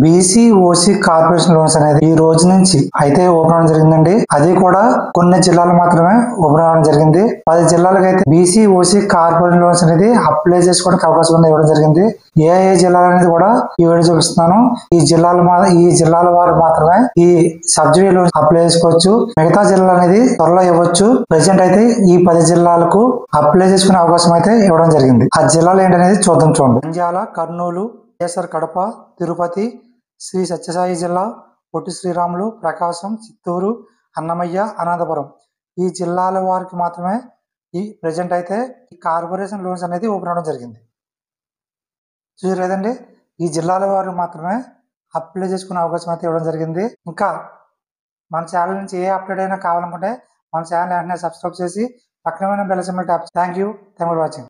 BC OC corporation loans అనేది ఈ రోజు నుంచి అయితే ఓపెన్ అవడం జరిగిందండి. అది కూడా కొన్ని జిల్లాలు మాత్రమే ఓపెన్ అవడం జరిగింది. 10 జిల్లాలకు అయితే బీసీ ఓసీ కార్పొరేషన్ లోన్స్ అనేది అప్లై చేసుకోవడానికి అవకాశం ఇవ్వడం జరిగింది. ఏ జిల్లాలు అనేది కూడా ఈ వీడియో చూపిస్తున్నాను. ఈ జిల్లాల వారు మాత్రమే ఈ సబ్సిడీ లోన్స్ అప్లై చేసుకోవచ్చు. మిగతా జిల్లాలు అనేది త్వరలో ఇవ్వచ్చు. ప్రెసెంట్ అయితే ఈ 10 జిల్లాలకు అప్లై చేసుకునే అవకాశం అయితే ఇవ్వడం జరిగింది. ఆ జిల్లాలు ఏంటనేది చూద్దాం. చూడండి: నంద్యాల, కర్నూలు, వైఎస్ఆర్ కడప, తిరుపతి, శ్రీ సత్యసాయి జిల్లా, పొట్టి శ్రీరాములు, ప్రకాశం, చిత్తూరు, అన్నమయ్య, అనంతపురం ఈ జిల్లాల వారికి మాత్రమే ఈ ప్రెజెంట్ అయితే ఈ కార్పొరేషన్ లోన్స్ అనేది ఓపెన్ అవడం జరిగింది. చూసారు కదండి, ఈ జిల్లాల వారు మాత్రమే అప్లై చేసుకునే అవకాశం అయితే ఇవ్వడం జరిగింది. ఇంకా మన ఛానల్ నుంచి ఏ అప్డేట్ అయినా కావాలనుకుంటే మన ఛానల్ వెంటనే సబ్స్క్రైబ్ చేసి పక్కన bell symbol tap. Thank you for watching.